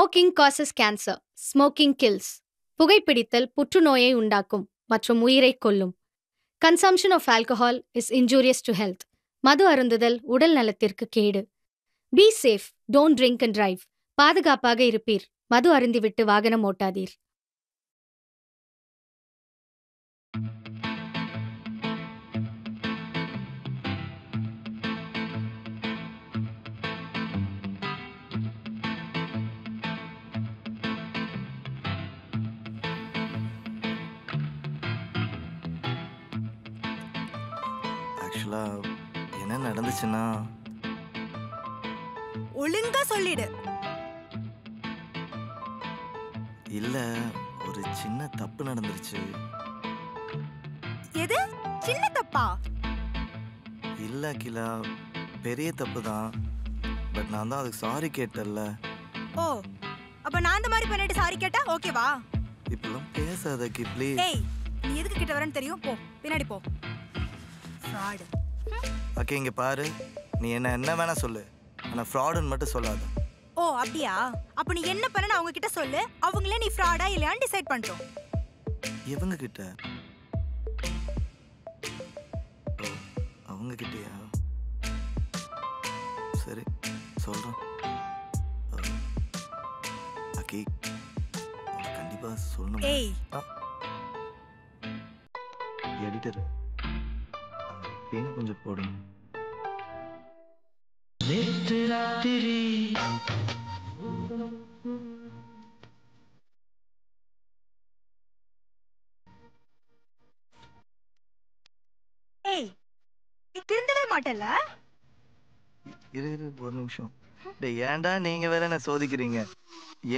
Smoking causes cancer. Smoking kills. புகைப்பிடித்தல் புற்றுநோயை உண்டாக்கும் மற்றும் உயிரைக் கொல்லும். Consumption of alcohol is injurious to health. மது அருந்துதல் உடல் நலத்திற்கு கேடு. Be safe, don't drink and drive. பாதுகாப்பாக இருப்பீர். மது அருந்திவிட்டு வாகனம் ஓட்டாதீர். என்ன நடந்துச்சுன்னா ஒழுங்கா சொல்லிடு. இல்ல, ஒரு சின்ன தப்பு நடந்துருச்சு. எது சின்ன தப்பா? இல்ல அகிலா, பெரிய தப்பு தான். பட் நான் தான் அதுக்கு சாரி கேட்டல்ல. ஓ, அப்ப நான் அந்த மாதிரி பண்ணிட்டு சாரி கேட்டா ஓகேவா? இப்பெல்லாம் பேசாத அக்கி, ப்ளீஸ். ஏய், நீ எதுக்கு கிட்ட வரேன்னு தெரியும். போ, பின்னாடி போ. ஃப்ராட். ஓகே, இங்க பாரு. நீ என்ன வேணா சொல்லு, ஆனா ஃப்ராடுன்னு மட்டும் சொல்லாத. ஓ அப்படியா? அப்ப நீ என்ன பண்ணனு அவங்க கிட்ட சொல்லு. அவங்களே நீ ஃப்ராடா இல்லையான்னு டிசைட் பண்ணிட்டோம். இவங்க கிட்ட? ஓ, அவங்க கிட்டயா? சரி, சொல்றேன். அக்கி, கண்டிப்பா சொல்லணும். ஏய், எடிட்டர் கொஞ்சம் போடுங்க. ஏய், நீ திருந்தவே மாட்டல. இரு ஒரு நிமிஷம். ஏன்டா நீங்க வேற என்ன சோதிக்கிறீங்க?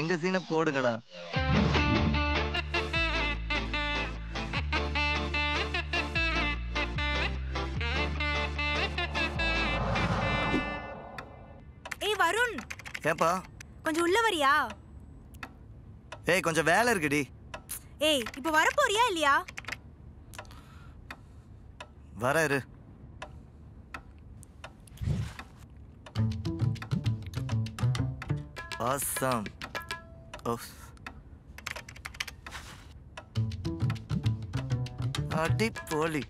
எங்க சீனை போடுங்கடா. வருண், ஏப்பா கொஞ்சம் உள்ள வரியா? ஏய், கொஞ்சம் வேலை இருக்குடி. ஏய், இப்ப வர போறியா இல்லையா? வர இரு. ஆசம். அடி போலி.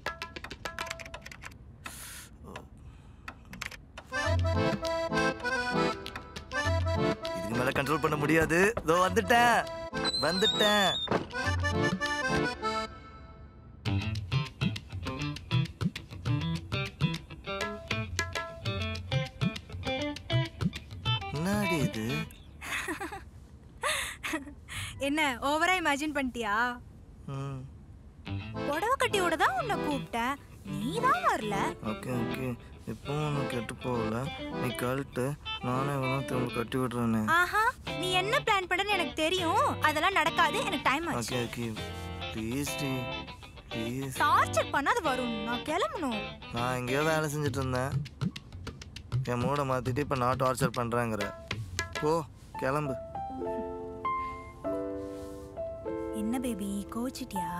இதுக்கு மேல கண்ட்ரோல் பண்ண முடியாது. இதோ வந்துட்டேன். என்னடி இது? என்ன ஓவரா இமேஜின் பண்ணிட்டியா? புடவை கட்டியோட தான் உன்னை கூப்பிட்டேன், நீ தான் வரல. ஓகே ஓகே, இப்போ ஒன்றும் கெட்டு போகல. நீ கழட்டு, நானே வேணா திரும்ப கட்டி விடுறேன்னு. ஆஹா, நீ என்ன பிளான் பண்ணன்னு எனக்கு தெரியும். அதெல்லாம் நடக்காது, எனக்கு டைம் ஆச்சு. ஓகே ஓகே, ப்ளீஸ் டி, ப்ளீஸ். டார்ச்சர் பண்ணாத வரும், நான் கிளம்பணும். நான் எங்கேயோ வேலை செஞ்சுட்டு இருந்தேன். என் மூடை மாற்றிட்டு இப்போ நான் டார்ச்சர் பண்ணுறேங்கிற. போ, கிளம்பு. என்ன பேபி, கோச்சிட்டியா?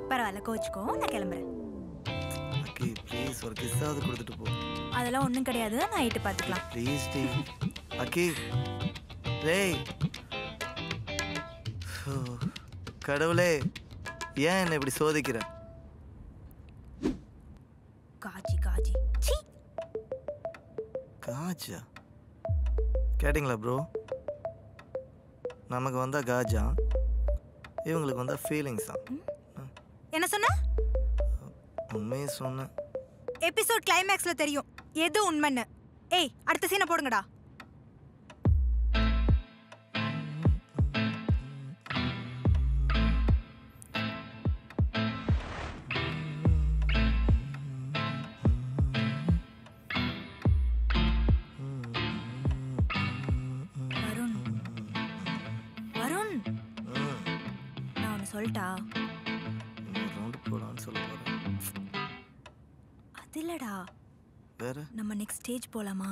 பரவாயில்ல, கோச்சிக்கோ, நான் கிளம்புறேன். ஓகே, ப்ளீஸ் ஒரு கிஸ்ஸாவது கொடுத்துட்டு போ. அதெல்லாம் ஒன்றும் கிடையாது, நைட்டு பார்த்துக்கலாம். ப்ளீஸ் டி. அக்கி, டேய், கடவுளே, ஏன் என்ன இப்படி சோதிக்கிற? காஜி காஜி. சீ, காஜா? கேட்டிங்களா ப்ரோ? நமக்கு வந்தா காஜா, இவங்களுக்கு வந்தா ஃபீலிங்ஸ் தான். என்ன சொன்ன? உண்மையை சொன்னேன். எபிசோட் கிளைமேக்ஸ்ல தெரியும் எது உண்மைன்னு. ஏய், அடுத்த சீனை போடுங்கடா. வருண், வருண், நான் ஒன்று சொல்லிட்டா? ரவுண்டு போகலான்னு சொல்ல போகிறேன். அது இல்லடா, வேற நம்ம நெக்ஸ்ட் ஸ்டேஜ் போலாமா?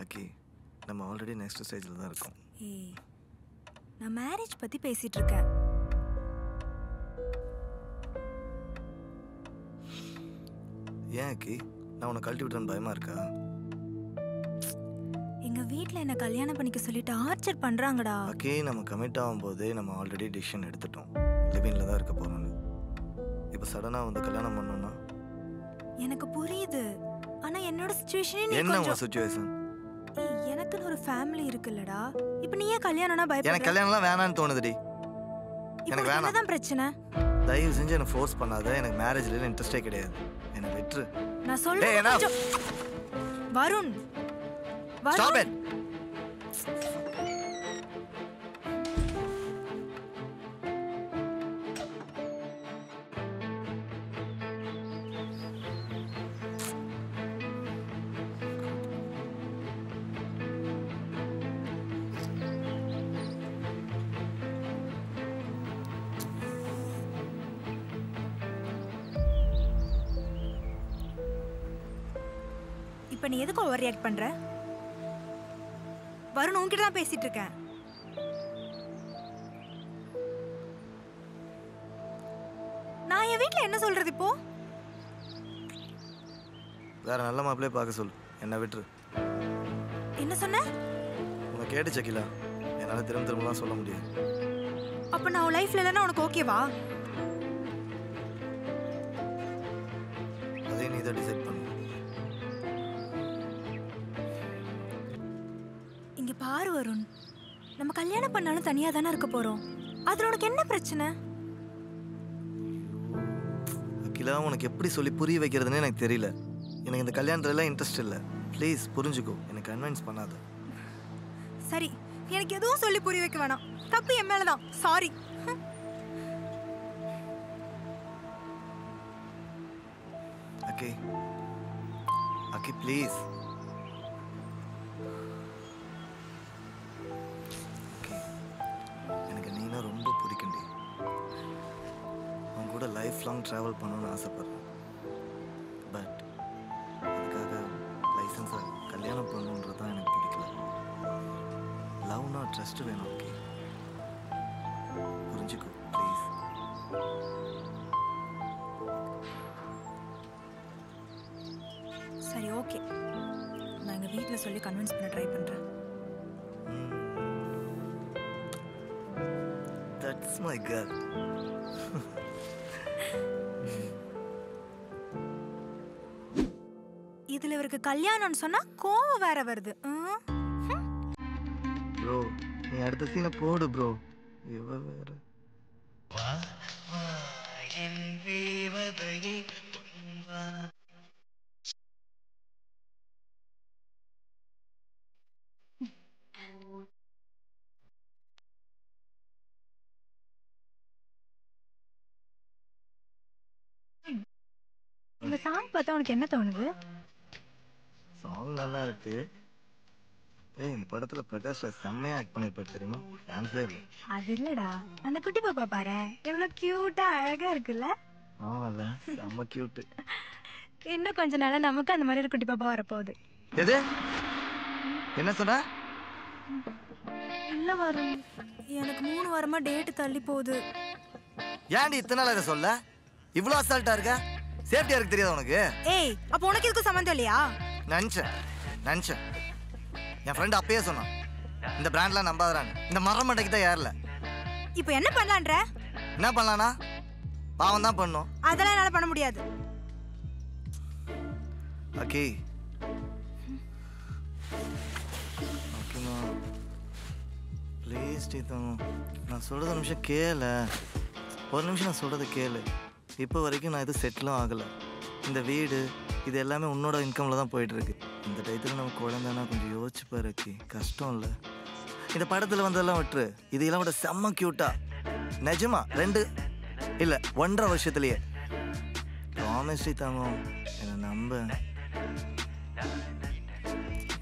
ஓகே, நம்ம ஆல்ரெடி நெக்ஸ்ட் ஸ்டேஜில் தான் இருக்கோம். ஏய், நான் மேரேஜ் பற்றி பேசிட்டு இருக்கேன். ஏன் அக்கி, நான் உன்னை கழட்டி விட்டுறேன்னு பயமா இருக்கா? எங்க வீட்ல என்ன கல்யாணம் பண்ணிக்க சொல்லி டார்ச்சர் பண்றாங்கடா. ஓகே, நம்ம கமிட் ஆகும்போது நம்ம ஆல்ரெடி டிசிஷன் எடுத்துட்டோம். லிவிங்ல தான் இருக்க போறோம்னு. இப்போ சடனா வந்து கல்யாணம் பண்ணோம்னா எனக்கு புரியுது. ஆனா என்னோட சிச்சுவேஷனே நீ என்ன கொஞ்சம் சிச்சுவேஷன்? எனக்குன்னு ஒரு ஃபேமிலி இருக்குல்லடா. இப்போ நீ ஏன் கல்யாணம்னா எனக்கு பயப்படுற? கல்யாணம்லாம் வேணான்னு தோணுதுடி. எனக்கு வேணாம். என்னதான் பிரச்சனை? தயவு செஞ்சு என்ன ஃபோர்ஸ் பண்ணாத. எனக்கு மேரேஜ்ல இன்ட்ரெஸ்டே கிடையாது. என்ன விட்டுரு. நான் சொல்றேன். Varun, stop it. இப்ப நீ எதுக்கு ஓவர் ரியாக்ட் பண்ற? வருண் உன்கிட்ட தான் பேசிட்டு இருக்கேன். நான் என் வீட்ல என்ன சொல்றது இப்போ? வேற நல்ல மாப்பிள்ளையே பார்க்க சொல்லு. என்ன விட்டுரு. என்ன சொன்ன? உனக்கு கேட்டு செக்கிலா. என்னால திரும்பலாம் சொல்ல முடியாது. அப்ப நான் உன் லைஃப்ல இல்லைன்னா உனக்கு ஓகேவா? அதே நீ தான் டிசைட் பண்ணு. இங்க பாரு வருண், நம்ம கல்யாணம் பண்ணாலும் தனியா தானே இருக்க போறோம். அதுல உனக்கு என்ன பிரச்சனை? அகிலா, உனக்கு எப்படி சொல்லி புரிய வைக்கிறதுன்னு எனக்கு தெரியல. எனக்கு இந்த கல்யாணத்துல இன்ட்ரெஸ்ட் இல்லை. ப்ளீஸ் புரிஞ்சுக்கோ. எனக்கு கன்வின்ஸ் பண்ணாத. சரி, எனக்கு எதுவும் சொல்லி புரிய வைக்க வேணாம். தப்பு என் மேலதான். Sorry. Okay okay, please. Okay, எனக்கு நீனா ரொம்ப பிடிக்கும்டி. உன் கூட லைஃப் லாங் ட்ராவல் பண்ணணும்னு ஆசைப்படுறேன். பட் அதுக்காக லைசன்ஸை கல்யாணம் பண்ணணுன்றது தான் எனக்கு பிடிக்கல. லவ்னா ட்ரஸ்ட் வேணும். ஓகே, புரிஞ்சுக்கோ ப்ளீஸ். சரி, ஓகே. நான் எங்க வீட்ல சொல்லி கன்வின்ஸ் பண்ண ட்ரை பண்றேன். That's my girl. இதுல இவருக்கு கல்யாணம்னு சொன்னா கோவம் வேற வருது. ப்ரோ, நீ அடுத்த சீனை போடு ப்ரோ. இவ வேற. இந்த சாங் பார்த்தா உனக்கு என்ன தோணுது? சாங் நல்லா இருக்கு. ஏய், இந்த படத்துல பிரகாஷ் ராஜ் செம்மையா ஆக்ட் பண்ணிருப்பாரு தெரியுமா? டான்ஸே இல்லை. அது இல்லடா, அந்த குட்டி பாப்பா பாரு, எவ்வளவு கியூட்டா அழகா இருக்குல்ல? ஆமால, செம்ம கியூட். இன்னும் கொஞ்ச நாளா நமக்கு அந்த மாதிரி ஒரு குட்டி பாப்பா வரப்போகுது. எது? என்ன சொன்ன? இல்ல வரும், எனக்கு 3 வாரமா டேட் தள்ளி போகுது. ஏன்டி இத்தனை நாள் இதை சொல்ல? இவ்வளோ அசால்ட்டா இருக்க? சேஃப்டியா இருக்கு தெரியாது உனக்கு? ஏய், அப்ப உனக்கு இதுக்கு சம்மந்தம் இல்லையா? நினச்சேன். என் ஃப்ரெண்ட் அப்பயே சொன்னான், இந்த பிராண்ட்லாம் நம்பாதறான்னு. இந்த மரம் மண்டைக்கு தான் ஏறல. இப்போ என்ன பண்ணலான்ற? என்ன பண்ணலானா? பாவம் தான் பண்ணும். அதெல்லாம் என்னால பண்ண முடியாது. ஓகே ஓகேம்மா, ப்ளீஸ் டீத்தம், நான் சொல்கிறது ஒரு நிமிஷம் கேளு. ஒரு நிமிஷம் நான் சொல்கிறது கேளு. இப்போ வரைக்கும் நான் எதுவும் செட்டிலும் ஆகலை. இந்த வீடு இது எல்லாமே உன்னோட இன்கமில் தான் போயிட்டுருக்கு. இந்த டயத்தில் நம்ம குழந்தைன்னா கொஞ்சம் யோசிச்சு பாருக்கி. கஷ்டம் இல்லை. இந்த படத்தில் வந்ததெல்லாம் விட்டுரு. இதெல்லாம் விட செம்ம க்யூட்டா. நிஜமா 2 இல்லை 1.5 வருஷத்துலேயே. ப்ராமிஸ் டீத்தாமோ, என்னை நம்ப.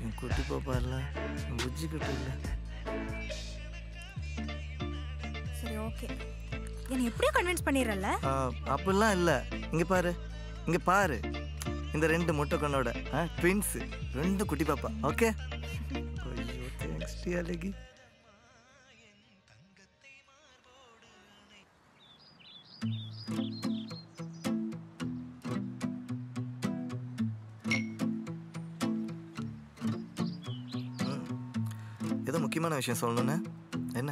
என் குட்டி பாப்பா இல்லை, என் புஜ்ஜி குட்டி இல்லை. சரி, ஓகே. என்னை எப்படியும் கன்வின்ஸ் பண்ணிடுறல? அப்படிலாம் இல்லை. இங்கே பாரு இந்த 2 முட்டை கண்ணோட ட்வின்ஸ், 2 குட்டி பாப்பா. ஓகே, ஐயோ தேங்க்ஸ் டி அழகி. ஏதோ முக்கியமான விஷயம் சொல்லணும்னு. என்ன?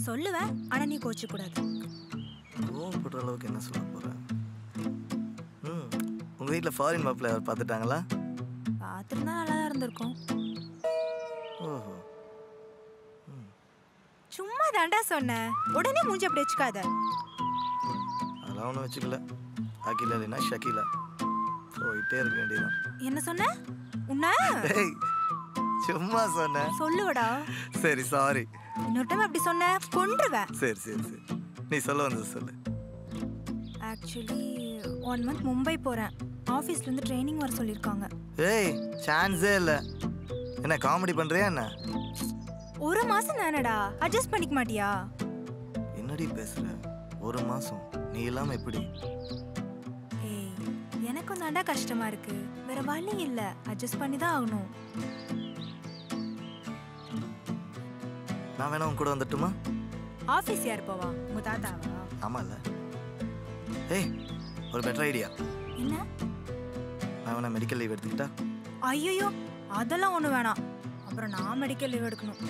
சொல்லுவேன், ஆனா நீ கோச்சு கூடாது. கோவப்படுற அளவுக்கு என்ன சொல்ல போற? உங்க வீட்டில் ஃபாரின் மாப்பிள்ளை பார்த்துட்டாங்களா? பார்த்துருந்தா நல்லா தான் இருந்திருக்கும். ஓஹோ. சும்மா தாண்டா சொன்னேன், உடனே மூஞ்சி அப்படி வச்சுக்காத. அதெல்லாம் ஒன்றும் வச்சுக்கல. அகிலா இல்லைன்னா ஷகிலா போயிட்டே இருக்க வேண்டியதான். என்ன சொன்ன? உன்ன சும்மா சொன்னேன். சொல்லுவடா. சரி சாரி. இன்னொரு டைம் அப்படி சொன்ன கொன்றுவேன். சரி சரி சரி, நீ சொல்ல வந்து சொல்லு. ஆக்சுவலி 1 month மும்பை போறேன். ஆஃபீஸ்ல இருந்து ட்ரைனிங் வர சொல்லிருக்காங்க. ஏய் சான்ஸே இல்லை. என்ன காமெடி பண்றியா என்ன? 1 மாசம் தானடா, அட்ஜஸ்ட் பண்ணிக்க மாட்டியா? என்னடி பேசுற? 1 மாசம் நீ இல்லாம எப்படி? ஏய் எனக்கும் தாண்டா கஷ்டமா இருக்கு, வேற வழி இல்ல, அட்ஜஸ்ட் பண்ணி தான் ஆகணும். நான் வேணா உன் கூட வந்துட்டுமா? ஆஃபீஸ் யார் போவா? உங்க தாத்தாவா? ஆமால. ஏய் ஒரு பெட்டர் ஐடியா. என்ன? நான் வேணா மெடிக்கல் லீவ் எடுத்துக்கிட்டா? ஐயோ அதெல்லாம் ஒண்ணு வேணாம், அப்புறம் நான் மெடிக்கல் லீவ் எடுக்கணும்.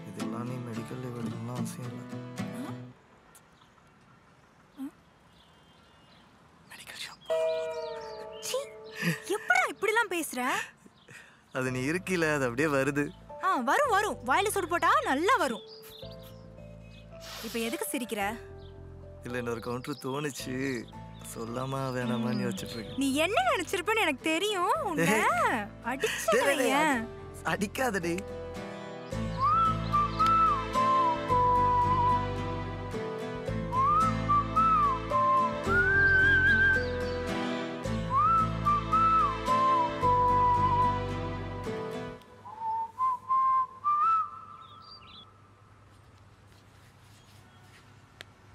இதெல்லாம் நீ மெடிக்கல் லீவ் எடுக்கணும்லாம் அவசியம் இல்லை. மெடிக்கல் ஷாப் எப்படா இப்படிலாம் பேசுற? அது நீ இருக்கில, அது அப்படியே வருது. வரும் வரும், வாயில சுடு போட்டா நல்லா வரும். இப்ப எதுக்கு சிரிக்கிற? இல்லை இன்னொரு கவுண்டர் தோணுச்சு, சொல்லாமா வேணாமான்னு யோசிச்சுட்டு இருக்கேன். நீ என்ன நினைச்சிருப்பன்னு எனக்கு தெரியும். உன்னை அடிச்சேன். அடிக்காதடி.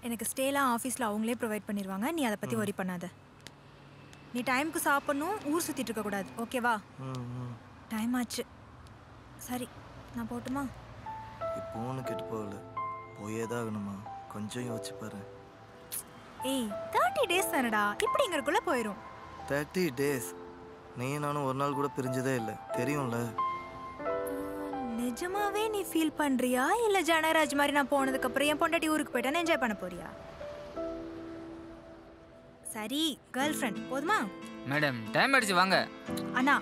எனக்கு ஸ்டேலாம் ஆஃபீஸில் அவங்களே ப்ரொவைட் பண்ணிடுவாங்க, நீ அதை பற்றி ஒரி பண்ணாத. நீ டைமுக்கு சாப்பிடணும், ஊர் சுற்றிட்டு இருக்கக்கூடாது, ஓகேவா? டைம் ஆச்சு. சரி நான் போட்டுமா? இப்போ ஒன்று கெட்டு போகல, போயே தான் ஆகணுமா? கொஞ்சம் யோசிச்சு பாரு. ஏய் 30 days தானடா, இப்படி இங்கக்குள்ளே போயிடும். 30 days? நீ நானும் ஒரு நாள் கூட பிரிஞ்சதே இல்லை, தெரியும்ல. நிஜமாவே நீ ஃபீல் பண்றியா, இல்ல ஜனராஜ் மாதிரி நான் போனதுக்கு அப்புறம் என் பொண்டாட்டி ஊருக்கு போயிட்டான்னு என்ஜாய் பண்ண போறியா? சரி கேர்ள் ஃப்ரெண்ட் போதுமா? மேடம் டைம் ஆயிடுச்சு, வாங்க. அண்ணா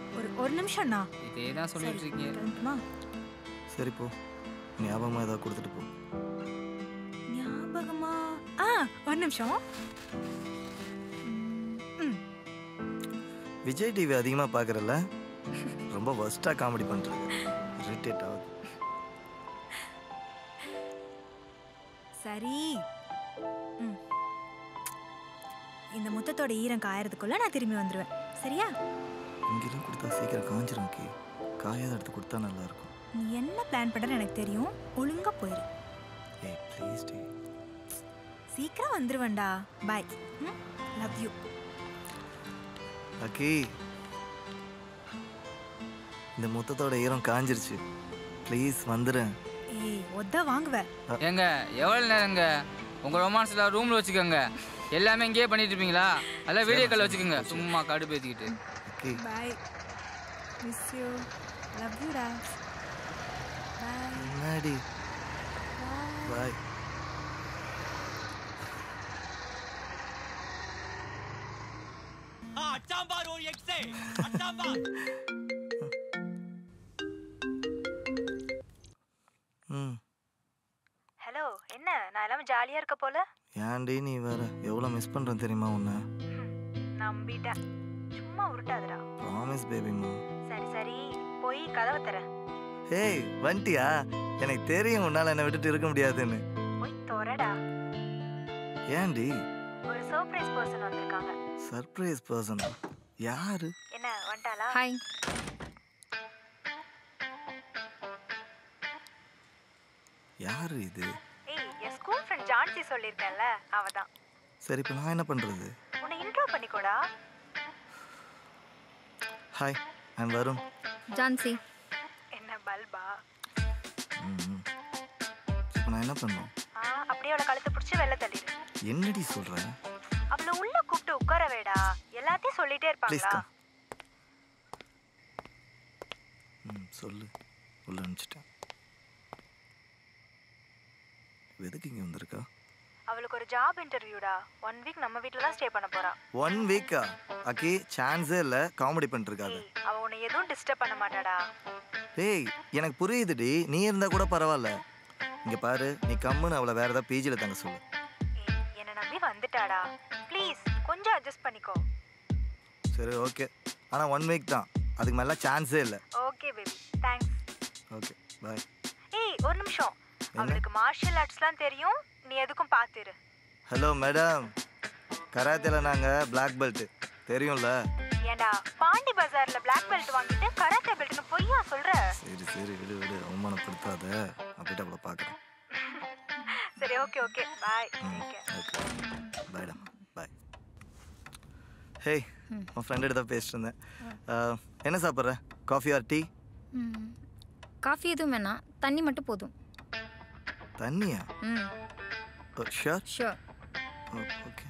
ஒரு நிமிஷம் அண்ணா. இதே தான் சொல்லிட்டு இருக்கீங்க. சரி போ, ஞாபகமா ஏதாவது கொடுத்துட்டு போ. ஞாபகமா? ஒரு நிமிஷம். விஜய் டிவி அதிகமா பாக்குறல, ரொம்ப வர்ஸ்டா காமெடி பண்றாங்க, இரிட்டேட் ஆகுது. சரி இந்த முத்தத்தோட ஈரம் காயறதுக்குள்ள நான் திரும்பி வந்துருவேன், சரியா? இங்கிலும் கொடுத்தா சீக்கிரம் காஞ்சிரும். காயாத எடுத்து கொடுத்தா நல்லா இருக்கும். நீ என்ன பிளான் பண்றன்னு எனக்கு தெரியும், ஒழுங்கா போயிரு. ஏய் ப்ளீஸ் டி. சீக்கிரம் வந்துருவேன்டா. பை. Love you. அக்கி, இந்த முத்தத்தோட ஈரம் காஞ்சிருச்சு, ப்ளீஸ் வந்துடுறேன். ஏய் ஒத்த வாங்குவ. ஏங்க எவ்வளோ நேரங்க உங்க ரொமான்ஸ்ல ரூம்ல வச்சுக்கோங்க, எல்லாமே இங்கேயே பண்ணிட்டு இருப்பீங்களா? அதெல்லாம் வீடியோ கால் வச்சுக்கோங்க, சும்மா கடுப்பு ஏற்றிக்கிட்டு. Okay bye. Miss you. Love you டா. பை. என்னடி? பை. அச்சாம்பார் ஒரு எக்ஸே அச்சாம்பார். ஹலோ, என்ன நான் எல்லாமே ஜாலியா இருக்க போல? ஏன்டி நீ வேற, எவ்வளோ மிஸ் பண்ணுறேன் தெரியுமா உன்னை? நம்பிட்டேன், சும்மா உருட்டாதடா. ப்ராமிஸ் பேபிமா. சரி சரி போய் கதவை தர. ஏய் வந்துட்டியா? எனக்கு தெரியும் உன்னால் என்னை விட்டுட்டு இருக்க முடியாதுன்னு. போய் தோறடா. ஏன்டி? ஒரு சர்ப்ரைஸ் பர்சன் வந்திருக்காங்க. Surprise person? யாரு? என்ன வந்துட்டாளா? ஹாய். யாரு இது? ஏய் என் ஸ்கூல் ஃப்ரெண்ட் ஜான்சி சொல்லிருக்கேன்ல, அவதான். சரி இப்போ நான் என்ன பண்ணுறது? உன்னை இன்ட்ரோ பண்ணிக்கோடா. Hi, I'm Varun. ஜான்சி. என்ன பல்பா? இப்போ நான் என்ன பண்ணணும்? அப்படியே அவளை கழுத்தை பிடிச்சி வெளில தள்ளிடு. என்னடி சொல்ற? அவளை உள்ள கூப்பிட்டு உட்கார வேடா, எல்லாத்தையும் சொல்லிட்டே ப்ளீஸ் இருப்பாங்களா? கம். சொல்லு. உள்ள அனுப்பிச்சிட்டேன். எதுக்கு இங்கே வந்திருக்கா? அவளுக்கு ஒரு ஜாப் இன்டர்வியூடா. 1 வீக் நம்ம வீட்டில் தான் ஸ்டே பண்ண போறா. 1 வீக்கா? அக்கி சான்ஸே இல்லை, காமெடி பண்ணிட்டு இருக்காது. அவ உன்னை எதுவும் டிஸ்டர்ப் பண்ண மாட்டாடா. டேய் எனக்கு புரியுதுடி, நீ இருந்தா கூட பரவாயில்ல. இங்க பாரு, நீ கம்முன்னு அவளை வேற ஏதாவது பிஜியில் தங்க சொல்லு. என்னை நம்பி வந்துட்டாடா, ப்ளீஸ் கொஞ்சம் அட்ஜஸ்ட் பண்ணிக்கோ. சரி ஓகே, ஆனால் 1 வீக் தான், அதுக்கு மேலே சான்ஸே இல்லை. Okay baby, thanks. Okay bye. ஒரு நிமிஷம், அவளுக்கு மார்ஷியல் ஆர்ட்ஸ்லாம் தெரியும், நீ எதுக்கும் பார்த்துரு. ஹலோ மேடம், கராத்தேல நாங்கள் பிளாக் பெல்ட் தெரியும்ல. ஏண்டா பாண்டி பஜார்ல பிளாக் பெல்ட் வாங்கிட்டு கராத்தே பெல்ட்னு பொய்யா சொல்ற? சரி சரி விடு விடு, அவமானப்படுத்தாத. அப்படியே அவளை பார்க்குறேன். சரி ஓகே ஓகே பாய். ஓகே பாய்டா பாய். ஹேய், உன் ஃப்ரெண்டு தான் பேசிட்டு இருந்தேன். என்ன சாப்பிட்ற? Coffee or tea? காஃபி எதுவும் வேணாம், தண்ணி மட்டும் போதும். தண்ணியா? Sure sure. ஓகே.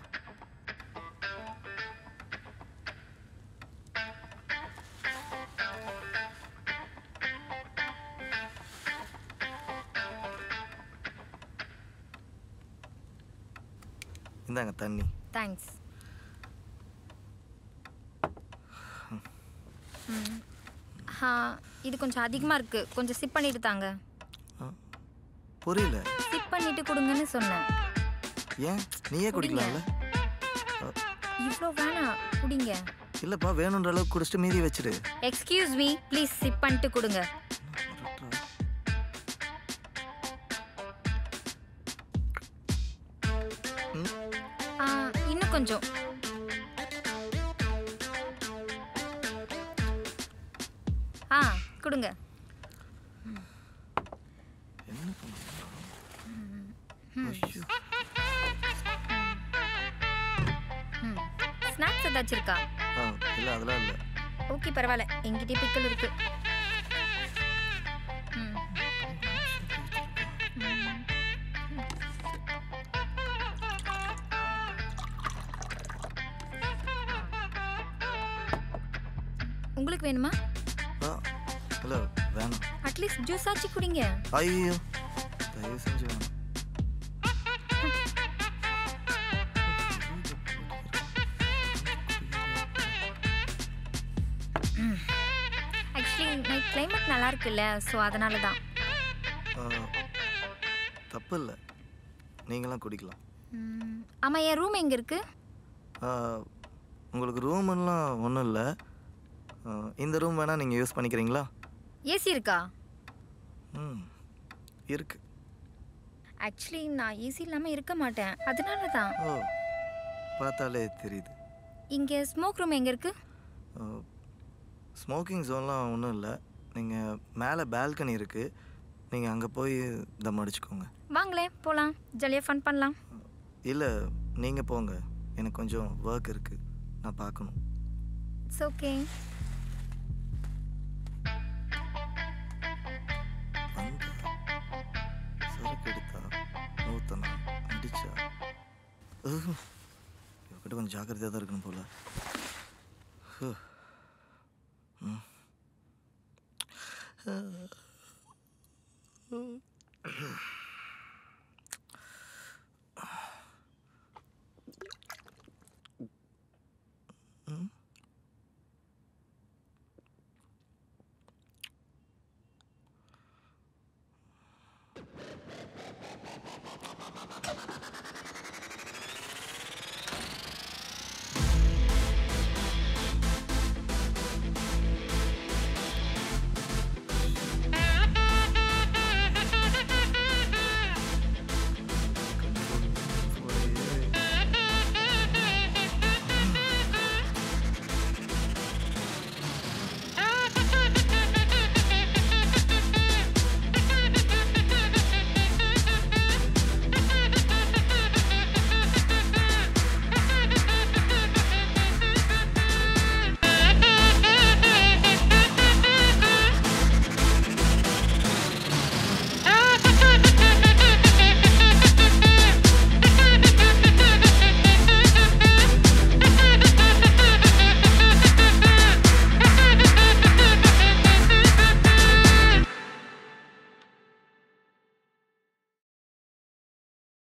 இந்தாங்க தண்ணி. தேங்க்ஸ். இது கொஞ்சம் அதிகமாக இருக்குது, கொஞ்சம் சிப் பண்ணிட்டு தாங்க. புரியல. சிப் பண்ணிட்டு கொடுங்கன்னு சொன்னேன். ஏன் நீயே குடிக்கலாம்ல? இவ்வளோ வேணாம், குடிங்க. இல்லைப்பா, வேணுன்ற அளவுக்கு குடிச்சிட்டு மீதி வச்சிடு. எக்ஸ்கியூஸ் மீ, ப்ளீஸ் சிப் பண்ணிட்டு கொடுங்க. இன்னும் கொஞ்சம். கொடுங்க. ஸ்நாக்ஸ் ஏதாச்சும் இருக்கா? இல்லை அதெல்லாம் இல்லை. ஓகே பரவாயில்ல, எங்கிட்டே பிக்கல் இருக்கு. உங்களுக்கு வேணுமா? இல்லை வேணாம். அட்லீஸ்ட் ஜூஸ் ஆச்சு குடிங்க. ஐயோ தயவு செஞ்சு வேணாம். ஆக்சுவலி நைட் கிளைமேட் நல்லா இருக்குல்ல, ஸோ அதனால தான். தப்பு இல்லை, நீங்களாம் குடிக்கலாம். ஆமாம், என் ரூம் எங்கே இருக்கு? உங்களுக்கு ரூமெல்லாம் ஒன்றும் இல்லை. இந்த ரூம் வேணால் நீங்கள் யூஸ் பண்ணிக்கிறீங்களா? ஏசி இருக்கா? இருக்கு. ஆக்சுவலி நான் ஏசி இல்லாமல் இருக்க மாட்டேன், அதனால தான். ஓ, பார்த்தாலே தெரியுது. இங்கே ஸ்மோக் ரூம் எங்கே இருக்கு? ஸ்மோக்கிங் ஜோன்லாம் ஒன்றும் இல்லை. நீங்கள் மேலே பால்கனி இருக்குது, நீங்கள் அங்கே போய் தம் அடிச்சுக்கோங்க. வாங்களேன் போகலாம், ஜாலியாக ஃபன் பண்ணலாம். இல்லை நீங்கள் போங்க, எனக்கு கொஞ்சம் ஒர்க் இருக்குது, நான் பார்க்கணும். It's okay. சரக்கு எடுத்தா நூத்தனா அடிச்சா இவர்கிட்ட கொஞ்சம் ஜாக்கிரதையாக தான் இருக்கணும் போல.